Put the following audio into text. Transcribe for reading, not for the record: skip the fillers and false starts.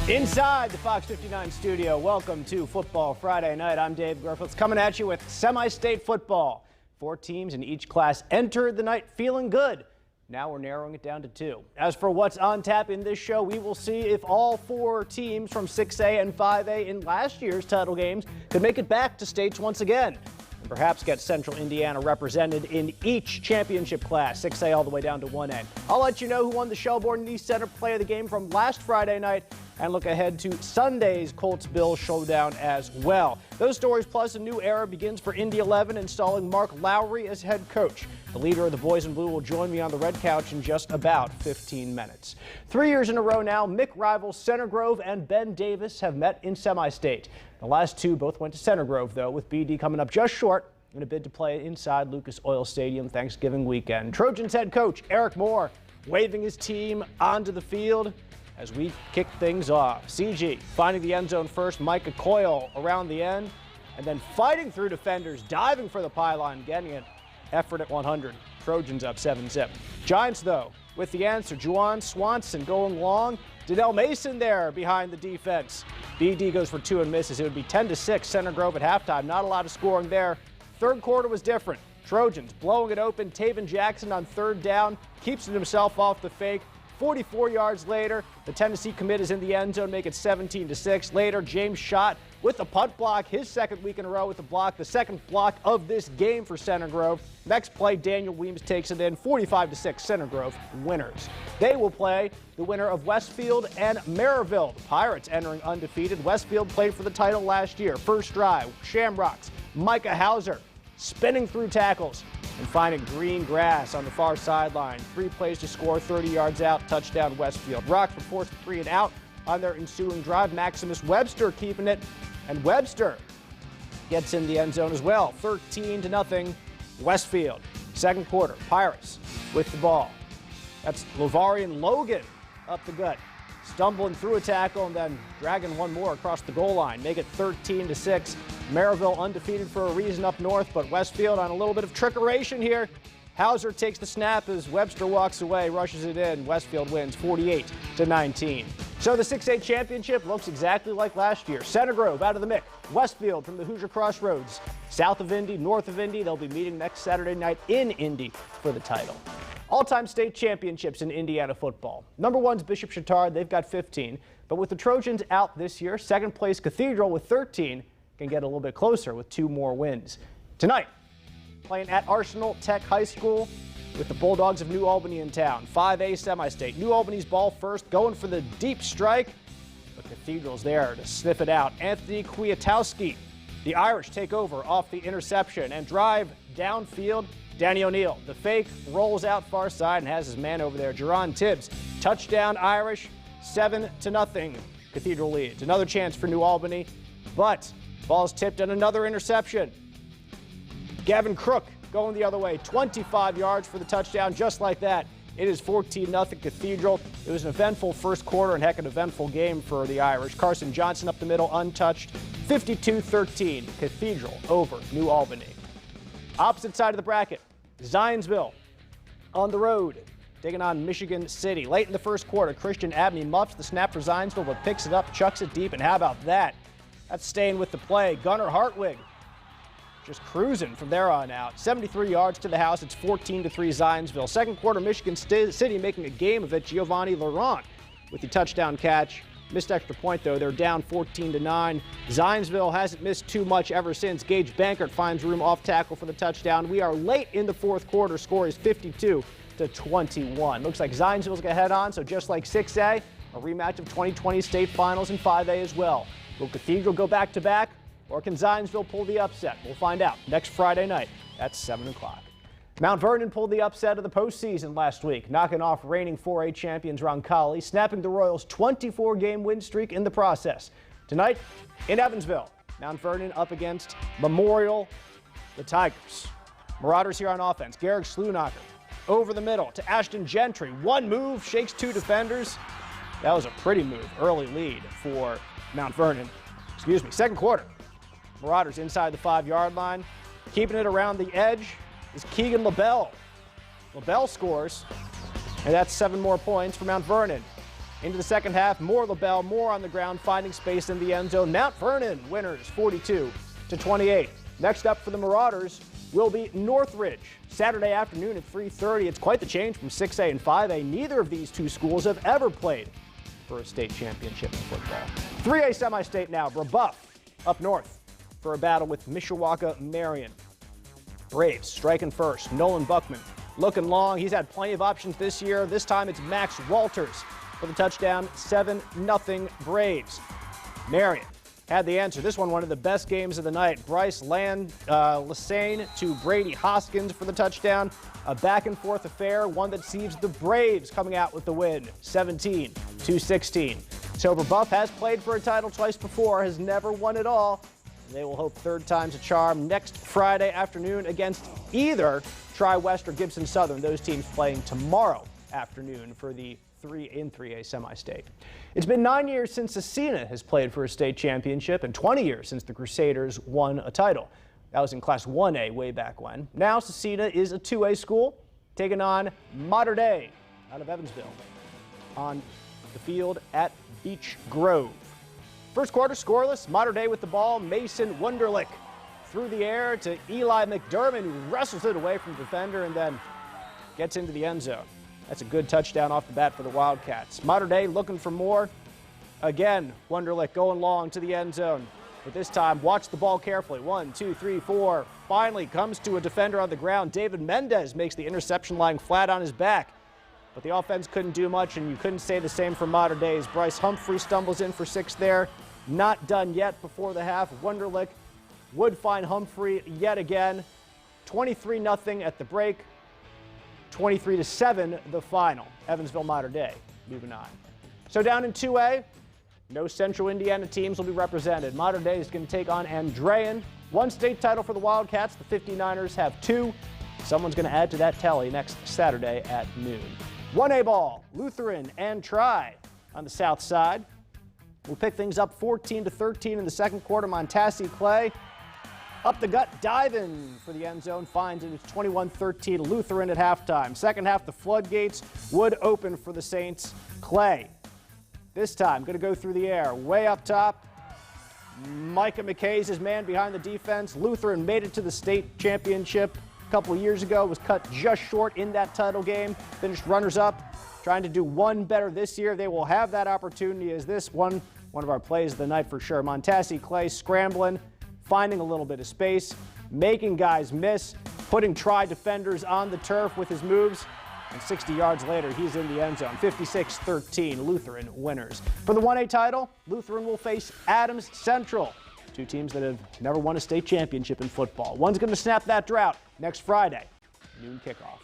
Inside the Fox 59 studio, welcome to Football Friday Night. I'm Dave Griffiths coming at you with semi-state football. 4 teams in each class entered the night feeling good. Now we're narrowing it down to 2. As for what's on tap in this show, we will see if all 4 teams from 6A and 5A in last year's title games could make it back to states once again. And perhaps get Central Indiana represented in each championship class, 6A all the way down to 1A. I'll let you know who won the Shelbourne and East Center Play of the Game from last Friday night and look ahead to Sunday's Colts-Bills showdown as well. Those stories plus a new era begins for Indy 11, installing Mark Lowry as head coach. The leader of the Boys in Blue will join me on the red couch in just about 15 minutes. 3 years in a row now, MIC rivals Center Grove and Ben Davis have met in semi-state. The last 2 both went to Center Grove, though, with BD coming up just short in a bid to play inside Lucas Oil Stadium Thanksgiving weekend. Trojans head coach Eric Moore waving his team onto the field as we kick things off. CG finding the end zone first, Micah Coyle around the end, and then fighting through defenders, diving for the pylon, getting it. Effort at 100. Trojans up 7-zip. Giants, though, with the answer. Juwan Swanson going long. Didell Mason there behind the defense. BD goes for 2 and misses. It would be 10-6 Center Grove at halftime. Not a lot of scoring there. Third quarter was different. Trojans blowing it open. Taven Jackson on 3rd down. Keeps it himself off the fake. 44 yards later, the Tennessee commit is in the end zone, make it 17-6. Later, James Schott with the punt block, his 2nd week in a row with the block, the 2nd block of this game for Center Grove. Next play, Daniel Weems takes it in, 45-6, Center Grove winners. They will play the winner of Westfield and Maryville. The Pirates entering undefeated. Westfield played for the title last year. First drive, Shamrocks, Micah Hauser spinning through tackles and finding green grass on the far sideline. 3 plays to score, 30 yards out, touchdown Westfield. Rocks were forced to 3 and out on their ensuing drive. Maximus Webster keeping it, and Webster gets in the end zone as well. 13-0 Westfield. 2nd quarter, Pirates with the ball. That's Lavarian Logan up the gut, stumbling through a tackle and then dragging one more across the goal line. Make it 13-6. Maryville undefeated for a reason up north, but Westfield on a little bit of trickeration here. Hauser takes the snap as Webster walks away, rushes it in. Westfield wins 48-19. So the 6A championship looks exactly like last year. Center Grove out of the MIC. Westfield from the Hoosier Crossroads. South of Indy, north of Indy. They'll be meeting next Saturday night in Indy for the title. All-time state championships in Indiana football. Number 1's Bishop Chatard. They've got 15. But with the Trojans out this year, 2nd place Cathedral with 13 can get a little bit closer with 2 more wins. Tonight, playing at Arsenal Tech High School with the Bulldogs of New Albany in town. 5A semi-state. New Albany's ball first, going for the deep strike. But Cathedral's there to sniff it out. Anthony Kwiatowski. The Irish take over off the interception and drive downfield. Danny O'Neill, the fake, rolls out far side and has his man over there. Jerron Tibbs, touchdown Irish, 7-0. Cathedral leads. Another chance for New Albany, but ball's tipped and another interception. Gavin Crook going the other way, 25 yards for the touchdown, just like that. It is 14-0 Cathedral. It was an eventful first quarter and heck an eventful game for the Irish. Carson Johnson up the middle, untouched. 52-13, Cathedral over New Albany. Opposite side of the bracket, Zionsville on the road, taking on Michigan City. Late in the first quarter, Christian Abney muffs the snap for Zionsville, but picks it up, chucks it deep, and how about that? That's staying with the play. Gunnar Hartwig just cruising from there on out. 73 yards to the house. It's 14-3 Zionsville. 2nd quarter, Michigan City making a game of it. Giovanni Laurent with the touchdown catch. Missed extra point, though. They're down 14-9. Zionsville hasn't missed too much ever since. Gage Bankert finds room off tackle for the touchdown. We are late in the 4th quarter. Score is 52-21. Looks like Zionsville's going to head on, so just like 6A, a rematch of 2020 state finals in 5A as well. Will Cathedral go back-to-back, or can Zionsville pull the upset? We'll find out next Friday night at 7 o'clock. Mount Vernon pulled the upset of the postseason last week, knocking off reigning 4A champions Roncalli, snapping the Royals' 24-game win streak in the process. Tonight in Evansville, Mount Vernon up against Memorial, the Tigers. Marauders here on offense. Garrick Slunacher over the middle to Ashton Gentry. One move, shakes 2 defenders. That was a pretty move. Early lead for Mount Vernon. 2nd quarter. Marauders inside the 5-yard line. Keeping it around the edge is Keegan LaBelle. LaBelle scores, and that's 7 more points for Mount Vernon. Into the second half, more LaBelle, more on the ground, finding space in the end zone. Mount Vernon winners 42-28. Next up for the Marauders will be Northridge. Saturday afternoon at 3:30. It's quite the change from 6A and 5A. Neither of these two schools have ever played for a state championship in football. 3A semi-state now. Brebeuf up north for a battle with Mishawaka Marion. Braves striking first. Nolan Buckman looking long. He's had plenty of options this year. This time it's Max Walters for the touchdown. 7-0 Braves. Marion had the answer. This one of the best games of the night. Bryce Lassane to Brady Hoskins for the touchdown. A back-and-forth affair, one that sees the Braves coming out with the win, 17-16. So Brebeuf has played for a title twice before, has never won it all. They will hope third time's a charm next Friday afternoon against either Tri-West or Gibson Southern. Those teams playing tomorrow afternoon for the 3A semi-state. It's been 9 years since Scecina has played for a state championship and 20 years since the Crusaders won a title. That was in Class 1A way back when. Now Scecina is a 2A school taking on Mater Dei out of Evansville on the field at Beech Grove. First quarter scoreless. Mater Dei with the ball. Mason Wunderlich through the air to Eli McDermott, who wrestles it away from the defender and then gets into the end zone. That's a good touchdown off the bat for the Wildcats. Mater Dei looking for more. Again, Wunderlich going long to the end zone. But this time, watch the ball carefully. 1, 2, 3, 4. Finally comes to a defender on the ground. David Mendez makes the interception lying flat on his back. But the offense couldn't do much, and you couldn't say the same for Mater Dei's. Bryce Humphrey stumbles in for 6 there. Not done yet before the half. Wunderlich would find Humphrey yet again. 23-0 at the break. 23-7 the final. Evansville Mater Dei moving on. So down in 2A, no Central Indiana teams will be represented. Mater Dei is going to take on Andrean. 1 state title for the Wildcats. The 59ers have 2. Someone's going to add to that tally next Saturday at noon. 1A ball, Lutheran and Tri on the south side. We'll pick things up 14-13 in the second quarter. Montasi Clay up the gut, diving for the end zone, finds it. It's 21-13 Lutheran at halftime. Second half, the floodgates would open for the Saints. Clay, this time, going to go through the air, way up top. Micah McKay's his man behind the defense. Lutheran made it to the state championship a couple years ago, was cut just short in that title game, finished runners-up, trying to do one better this year. They will have that opportunity as this one of our plays of the night for sure. Montasi Clay scrambling, finding a little bit of space, making guys miss, putting Tri defenders on the turf with his moves, and 60 yards later, he's in the end zone. 56-13, Lutheran winners. For the 1A title, Lutheran will face Adams Central, 2 teams that have never won a state championship in football. One's going to snap that drought next Friday, noon kickoff.